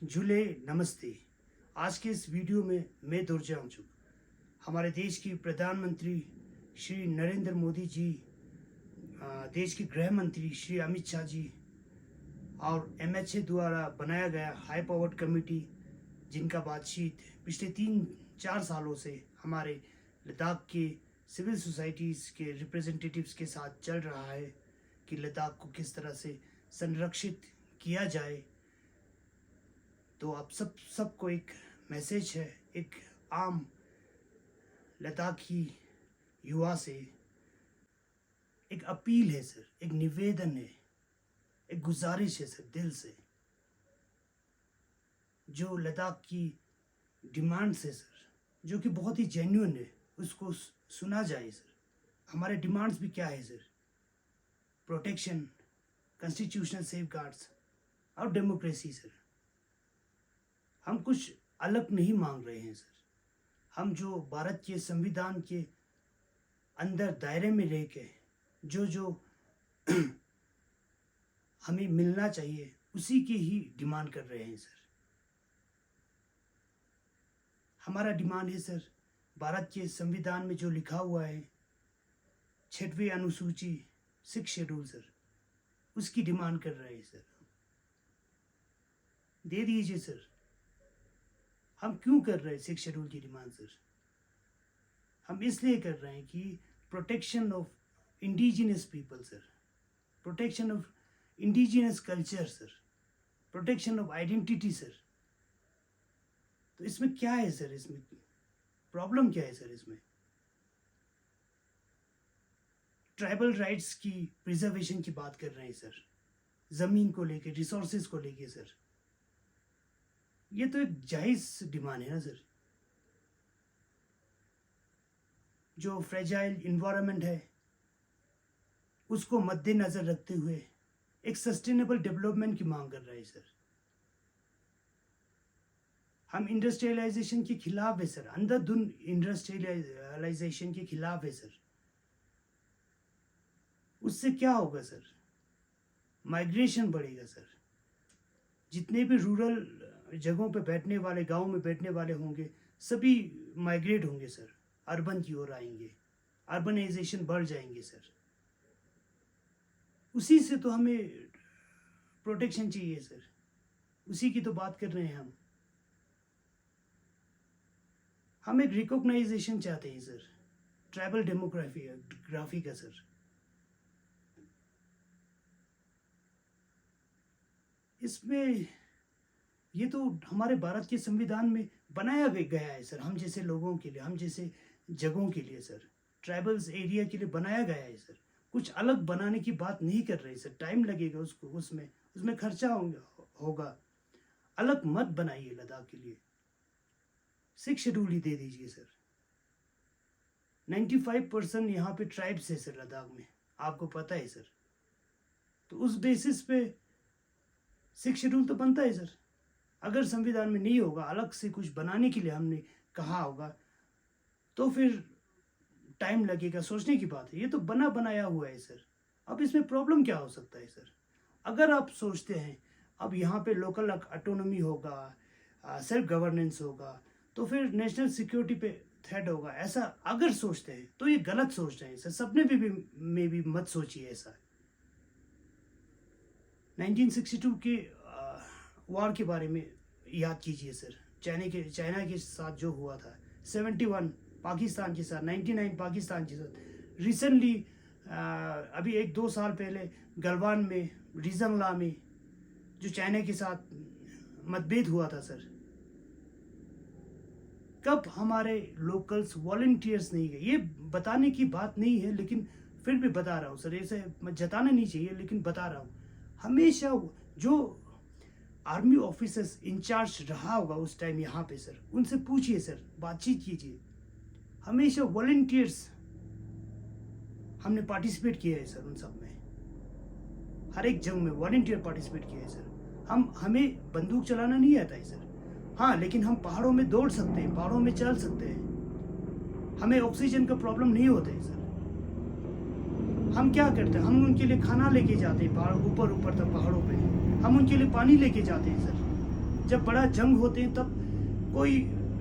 झूले नमस्ते। आज के इस वीडियो में मैं दुर्जा अंशुक हमारे देश की प्रधानमंत्री श्री नरेंद्र मोदी जी, देश के गृह मंत्री श्री अमित शाह जी और MHA द्वारा बनाया गया हाई पावर्ड कमेटी, जिनका बातचीत पिछले 3-4 सालों से हमारे लद्दाख के सिविल सोसाइटीज़ के रिप्रेजेंटेटिव्स के साथ चल रहा है कि लद्दाख को किस तरह से संरक्षित किया जाए। तो आप सबको एक मैसेज है, एक आम लद्दाखी युवा से एक अपील है सर, एक निवेदन है, एक गुजारिश है सर, दिल से। जो लद्दाख की डिमांड्स है सर, जो कि बहुत ही जेन्युइन है, उसको सुना जाए सर। हमारे डिमांड्स भी क्या है सर? प्रोटेक्शन, कॉन्स्टिट्यूशनल सेफगार्ड्स और डेमोक्रेसी सर। हम कुछ अलग नहीं मांग रहे हैं सर। हम जो भारत के संविधान के अंदर दायरे में रह के जो हमें मिलना चाहिए उसी की ही डिमांड कर रहे हैं सर। हमारा डिमांड है सर, भारत के संविधान में जो लिखा हुआ है 6वीं अनुसूची 6 शेड्यूल सर, उसकी डिमांड कर रहे हैं सर। दे दीजिए सर। हम क्यों कर रहे हैं 6 शेड्यूल की डिमांड सर? हम इसलिए कर रहे हैं कि protection of indigenous people sir, protection of indigenous culture sir, protection of identity sir. तो इसमें क्या है सर? इसमें प्रॉब्लम क्या है सर? इसमें ट्राइबल राइट्स की प्रिजर्वेशन की बात कर रहे हैं सर, ज़मीन को लेके, रिसोर्सेज को लेके सर। ये तो एक जायज़ डिमांड है ना सर। जो फ्रेजाइल इन्वायरमेंट है उसको मद्देनज़र रखते हुए एक सस्टेनेबल डेवलपमेंट की मांग कर रहे हैं सर। हम इंडस्ट्रियलाइजेशन के खिलाफ है सर, अंधाधुंध इंडस्ट्रियलाइजेशन के खिलाफ है सर। उससे क्या होगा सर? माइग्रेशन बढ़ेगा सर। जितने भी रूरल जगहों पे बैठने वाले, गांव में बैठने वाले होंगे, सभी माइग्रेट होंगे सर, अर्बन की ओर आएंगे, अर्बनाइजेशन बढ़ जाएंगे सर। उसी से तो हमें प्रोटेक्शन चाहिए सर, उसी की तो बात कर रहे हैं हम। हम एक रिकॉग्नाइजेशन चाहते हैं सर, ट्राइबल डेमोग्राफी का सर। इसमें ये तो हमारे भारत के संविधान में बनाया गया है सर, हम जैसे लोगों के लिए, हम जैसे जगहों के लिए सर, ट्राइबल्स एरिया के लिए बनाया गया है सर। कुछ अलग बनाने की बात नहीं कर रहे सर। टाइम लगेगा उसको, उसमें खर्चा होगा। अलग मत बनाइए लद्दाख के लिए। 6 शेड्यूल ही दे दीजिए सर। 95% यहाँ पे ट्राइब्स है सर लद्दाख में, आपको पता है सर। तो उस बेसिस पे 6 शेड्यूल तो बनता है सर। अगर संविधान में नहीं होगा, अलग से कुछ बनाने के लिए हमने कहा होगा, तो फिर टाइम लगेगा, सोचने की बात है। ये तो बना बनाया हुआ है सर। अब इसमें प्रॉब्लम क्या हो सकता है सर? अगर आप सोचते हैं अब यहाँ पे लोकल ऑटोनॉमी होगा, सेल्फ गवर्नेंस होगा, तो फिर नेशनल सिक्योरिटी पे थ्रेट होगा, ऐसा अगर सोचते हैं तो ये गलत सोच रहे हैं सर। सपने में भी मत सोचिए ऐसा। 1962 के वॉर के बारे में याद कीजिए सर। चाइना के साथ जो हुआ था, 71 पाकिस्तान के साथ, 99 पाकिस्तान के साथ। रिसेंटली अभी 1-2 साल पहले गलवान में, रीजनला में जो चाइना के साथ मतभेद हुआ था सर। कब हमारे लोकल्स वॉलंटियर्स नहीं गए? ये बताने की बात नहीं है, लेकिन फिर भी बता रहा हूँ सर। ऐसे जताना नहीं चाहिए, लेकिन बता रहा हूँ। हमेशा जो आर्मी ऑफिसर्स इंचार्ज रहा होगा उस टाइम यहाँ पे सर, उनसे पूछिए सर, बातचीत कीजिए। हमेशा वॉलंटियर्स हमने पार्टिसिपेट किया है सर, उन सब में, हर एक जंग में वॉलंटियर पार्टिसिपेट किया है सर। हमें बंदूक चलाना नहीं आता है सर। हाँ, लेकिन हम पहाड़ों में दौड़ सकते हैं, पहाड़ों में चल सकते हैं। हमें ऑक्सीजन का प्रॉब्लम नहीं होता है सर। हम क्या करते हैं? हम उनके लिए खाना लेके जाते हैं ऊपर तक पहाड़ों पे। हम उनके लिए पानी लेके जाते हैं सर। जब बड़ा जंग होते हैं तब कोई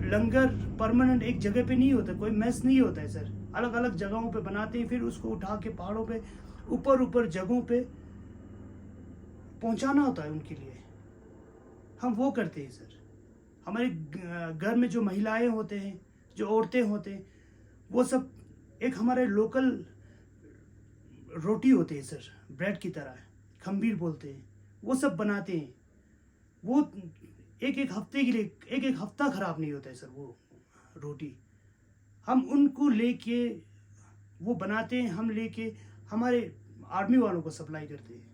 लंगर परमानेंट एक जगह पे नहीं होता, कोई मेस नहीं होता है सर, अलग अलग जगहों पे बनाते हैं, फिर उसको उठा के पहाड़ों पे ऊपर ऊपर जगहों पे पहुंचाना होता है उनके लिए। हम वो करते हैं सर। हमारे घर में जो महिलाएं होते हैं, जो औरतें होते हैं, वो सब एक हमारे लोकल रोटी होते हैं सर, ब्रेड की तरह, खमीर बोलते हैं, वो सब बनाते हैं। वो एक एक हफ्ते के लिए, एक एक हफ्ता ख़राब नहीं होता है सर वो रोटी। हम उनको लेके वो बनाते हैं, हम लेके हमारे आर्मी वालों को सप्लाई करते हैं,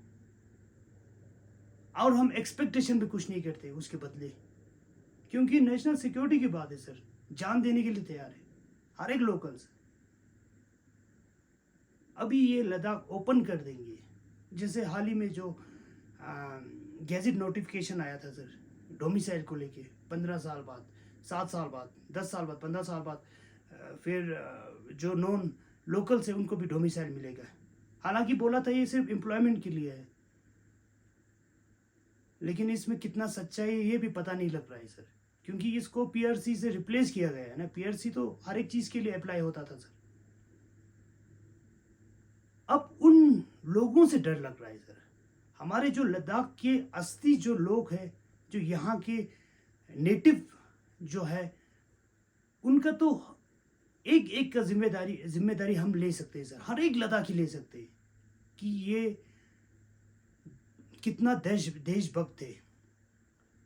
और हम एक्सपेक्टेशन भी कुछ नहीं करते उसके बदले, क्योंकि नेशनल सिक्योरिटी की बात है सर, जान देने के लिए तैयार है हर एक लोकल्स। अभी ये लद्दाख ओपन कर देंगे, जैसे हाल ही में जो गैजेट नोटिफिकेशन आया था सर डोमिसाइल को लेके, 15 साल बाद, 7 साल बाद, 10 साल बाद, 15 साल बाद फिर जो नॉन लोकल्स है उनको भी डोमिसाइल मिलेगा। हालांकि बोला था ये सिर्फ एम्प्लॉयमेंट के लिए है, लेकिन इसमें कितना सच्चाई है ये भी पता नहीं लग रहा है सर, क्योंकि इसको पीआरसी से रिप्लेस किया गया है ना। पीआरसी तो हर एक चीज़ के लिए अप्लाई होता था सर। अब उन लोगों से डर लग रहा है सर। हमारे जो लद्दाख के असली जो लोग हैं, जो यहाँ के नेटिव जो है, उनका तो एक एक का जिम्मेदारी हम ले सकते हैं सर, हर एक लद्दाखी ले सकते हैं कि ये कितना देशभक्त है।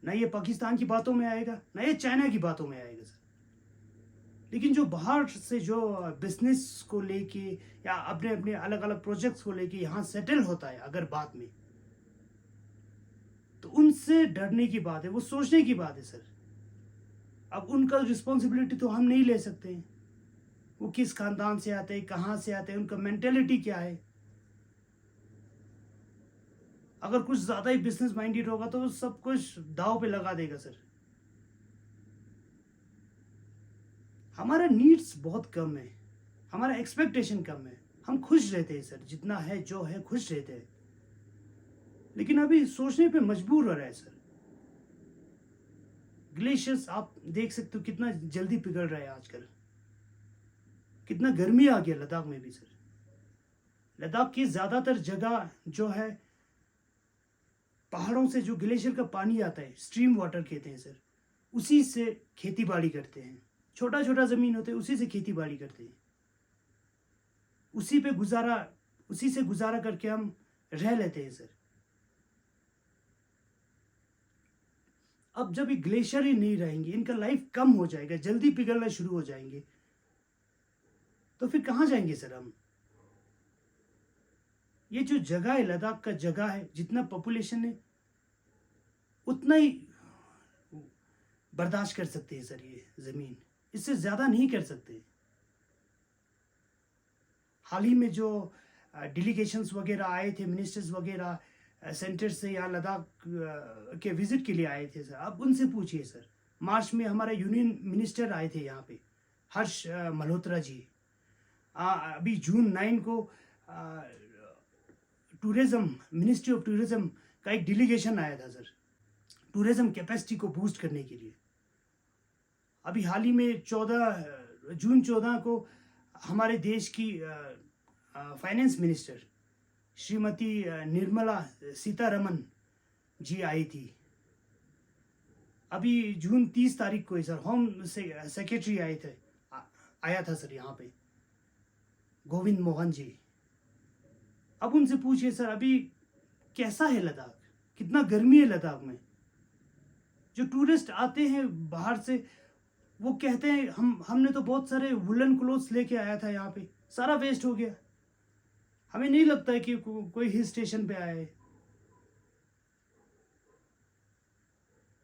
ना ये पाकिस्तान की बातों में आएगा, ना ये चाइना की बातों में आएगा सर। लेकिन जो बाहर से जो बिजनेस को लेके या अपने अपने अलग अलग प्रोजेक्ट्स को लेके यहाँ सेटल होता है अगर बात में, तो उनसे डरने की बात है, वो सोचने की बात है सर। अब उनका रिस्पॉन्सिबिलिटी तो हम नहीं ले सकते हैं, वो किस खानदान से आते हैं, कहाँ से आते हैं, उनका मेंटेलिटी क्या है। अगर कुछ ज़्यादा ही बिजनेस माइंडेड होगा तो सब कुछ दाव पे लगा देगा सर। हमारा नीड्स बहुत कम है, हमारा एक्सपेक्टेशन कम है, हम खुश रहते हैं सर, जितना है जो है खुश रहते हैं। लेकिन अभी सोचने पे मजबूर हो रहा है सर। ग्लेशियर्स आप देख सकते हो कितना जल्दी पिघल रहा है आजकल, कितना गर्मी आ गया लद्दाख में भी सर। लद्दाख की ज़्यादातर जगह जो है पहाड़ों से जो ग्लेशियर का पानी आता है, स्ट्रीम वाटर कहते हैं सर, उसी से खेती बाड़ी करते हैं। छोटा छोटा ज़मीन होते हैं, उसी से खेती बाड़ी करते हैं, उसी से गुजारा करके हम रह लेते हैं सर। अब जब ये ग्लेशियर ही नहीं रहेंगे, इनका लाइफ कम हो जाएगा, जल्दी पिघलना शुरू हो जाएंगे, तो फिर कहाँ जाएंगे सर हम। ये जो जगह है, लद्दाख का जगह है, जितना पॉपुलेशन है उतना ही बर्दाश्त कर सकते हैं सर ये ज़मीन, इससे ज़्यादा नहीं कर सकते। हाल ही में जो डेलीगेशंस वगैरह आए थे, मिनिस्टर्स वगैरह सेंटर से यहाँ लद्दाख के विजिट के लिए आए थे सर, आप उनसे पूछिए सर। मार्च में हमारा यूनियन मिनिस्टर आए थे यहाँ पे, हर्ष मल्होत्रा जी। अभी जून 9 को टूरिज़्म, मिनिस्ट्री ऑफ टूरिज़्म का एक डेलीगेशन आया था सर, टूरिज़्म कैपेसिटी को बूस्ट करने के लिए। अभी हाल ही में जून 14 को हमारे देश की फाइनेंस मिनिस्टर श्रीमती निर्मला सीतारमन जी आई थी। अभी जून 30 तारीख को ही सर होम सेक्रेटरी आया था सर यहाँ पे, गोविंद मोहन जी। अब उनसे पूछिए सर अभी कैसा है लद्दाख, कितना गर्मी है लद्दाख में। जो टूरिस्ट आते हैं बाहर से, वो कहते हैं हमने तो बहुत सारे वुलन क्लोथ्स लेके आया था यहाँ पे, सारा वेस्ट हो गया, हमें नहीं लगता है कि कोई हिल स्टेशन पे आए।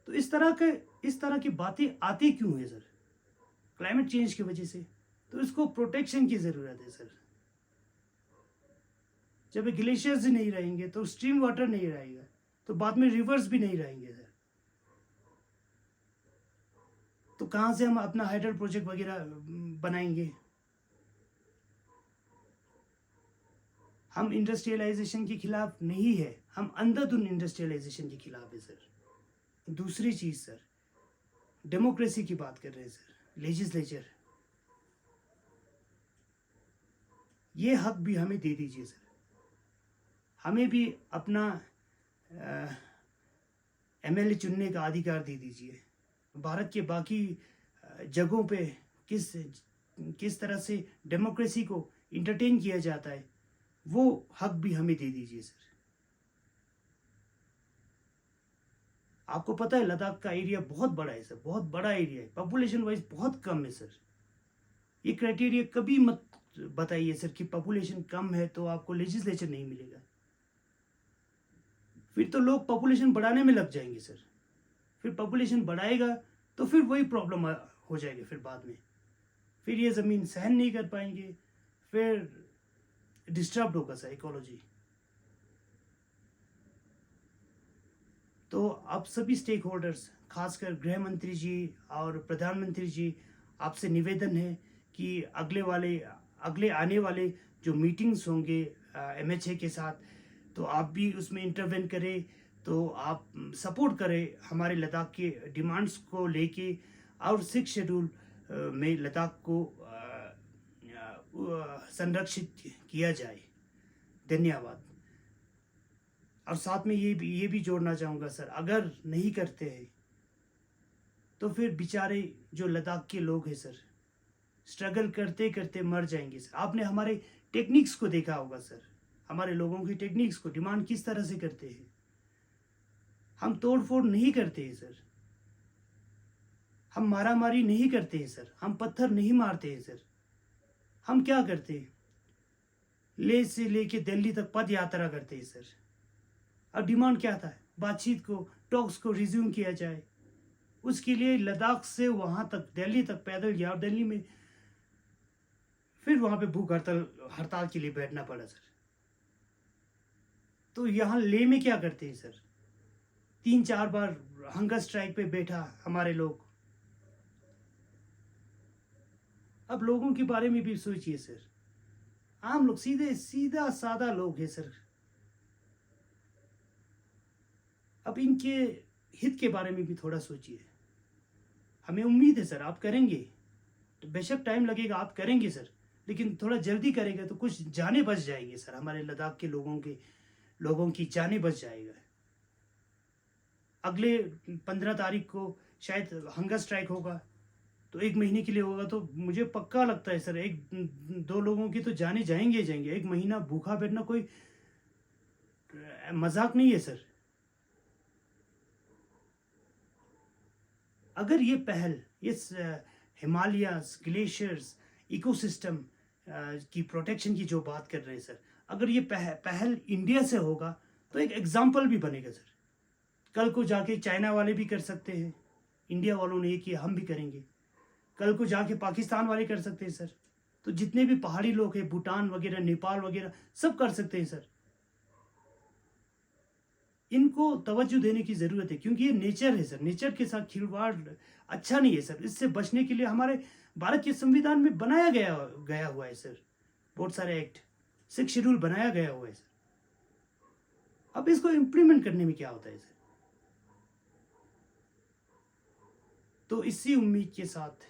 तो इस तरह की बातें आती क्यों है सर? क्लाइमेट चेंज की वजह से। तो इसको प्रोटेक्शन की ज़रूरत है सर। जब ग्लेशियर्स ही नहीं रहेंगे तो स्ट्रीम वाटर नहीं रहेगा, तो बाद में रिवर्स भी नहीं रहेंगे सर। तो कहाँ से हम अपना हाइडल प्रोजेक्ट वगैरह बनाएंगे? हम इंडस्ट्रियलाइजेशन के खिलाफ नहीं है, हम अंधाधुंध इंडस्ट्रियलाइजेशन के खिलाफ है सर। दूसरी चीज़ सर, डेमोक्रेसी की बात कर रहे हैं सर, लेजिस्लेचर, ये हक भी हमें दे दीजिए सर। हमें भी अपना एमएलए चुनने का अधिकार दे दीजिए। भारत के बाकी जगहों पे किस तरह से डेमोक्रेसी को इंटरटेन किया जाता है, वो हक भी हमें दे दीजिए सर। आपको पता है लद्दाख का एरिया बहुत बड़ा है सर, बहुत बड़ा एरिया है, पॉपुलेशन वाइज बहुत कम है सर। ये क्राइटेरिया कभी मत बताइए सर कि पॉपुलेशन कम है तो आपको लेजिस्लेचर नहीं मिलेगा। फिर तो लोग पॉपुलेशन बढ़ाने में लग जाएंगे सर। फिर पॉपुलेशन बढ़ाएगा तो फिर वही प्रॉब्लम हो जाएगी। फिर बाद में फिर ये ज़मीन सहन नहीं कर पाएंगे, फिर डिस्टर्ब होगा सर इकोलॉजी। तो आप सभी स्टेक होल्डर्स, खासकर गृह मंत्री जी और प्रधानमंत्री जी, आपसे निवेदन है कि अगले आने वाले जो मीटिंग्स होंगे एमएचए के साथ, तो आप भी उसमें इंटरवेन करें, तो आप सपोर्ट करें हमारे लद्दाख के डिमांड्स को लेके, और 6 शेड्यूल में लद्दाख को संरक्षित किया जाए। धन्यवाद। और साथ में ये भी जोड़ना चाहूँगा सर, अगर नहीं करते हैं तो फिर बेचारे जो लद्दाख के लोग हैं सर, स्ट्रगल करते करते मर जाएंगे सर। आपने हमारे टेक्निक्स को देखा होगा सर, हमारे लोगों की टेक्निक्स को, डिमांड किस तरह से करते हैं। हम तोड़ फोड़ नहीं करते हैं सर, हम मारामारी नहीं करते हैं सर, हम पत्थर नहीं मारते हैं सर। हम क्या करते हैं, लेह से लेके दिल्ली तक पद यात्रा करते हैं सर। अब डिमांड क्या था, बातचीत को, टॉक्स को रिज्यूम किया जाए। उसके लिए लद्दाख से वहां तक, दिल्ली तक पैदल गया, और दिल्ली में फिर वहां पे भूख हड़ताल के लिए बैठना पड़ा सर। तो यहाँ लेह में क्या करते हैं सर, 3-4 बार हंगर स्ट्राइक पे बैठा हमारे लोग। अब लोगों के बारे में भी सोचिए सर, आम लोग, सीधा सादा लोग हैं सर। अब इनके हित के बारे में भी थोड़ा सोचिए। हमें उम्मीद है सर आप करेंगे, तो बेशक टाइम लगेगा, आप करेंगे सर, लेकिन थोड़ा जल्दी करेंगे तो कुछ जाने बच जाएंगे सर। हमारे लद्दाख के लोगों की जाने बच जाएगा। अगले 15 तारीख को शायद हंगर स्ट्राइक होगा, तो 1 महीने के लिए होगा। तो मुझे पक्का लगता है सर 1-2 लोगों की तो जाने जाएंगे। 1 महीना भूखा बैठना कोई मजाक नहीं है सर। अगर ये पहल, इस हिमालयास, ग्लेशियर्स, इकोसिस्टम की प्रोटेक्शन की जो बात कर रहे हैं सर, अगर ये पहल इंडिया से होगा तो एक एग्जाम्पल भी बनेगा सर। कल को जाके चाइना वाले भी कर सकते हैं, इंडिया वालों ने ये किया, हम भी करेंगे। कल को जाके पाकिस्तान वाले कर सकते हैं सर। तो जितने भी पहाड़ी लोग हैं, भूटान वगैरह, नेपाल वगैरह, सब कर सकते हैं सर। इनको तवज्जो देने की ज़रूरत है, क्योंकि ये नेचर है सर। नेचर के साथ खिलवाड़ अच्छा नहीं है सर। इससे बचने के लिए हमारे भारत के संविधान में बनाया गया हुआ है सर, बहुत सारे एक्ट, 6 शेड्यूल बनाया गया हुआ है सर। अब इसको इम्प्लीमेंट करने में क्या होता है सर। तो इसी उम्मीद के साथ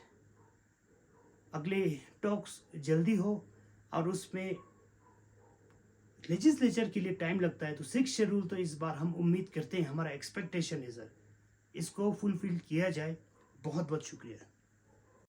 अगले टॉक्स जल्दी हो, और उसमें लेजिस्लेचर के लिए टाइम लगता है, तो 6 शेड्यूल तो इस बार हम उम्मीद करते हैं, हमारा एक्सपेक्टेशन है सर, इसको फुलफिल किया जाए। बहुत बहुत शुक्रिया।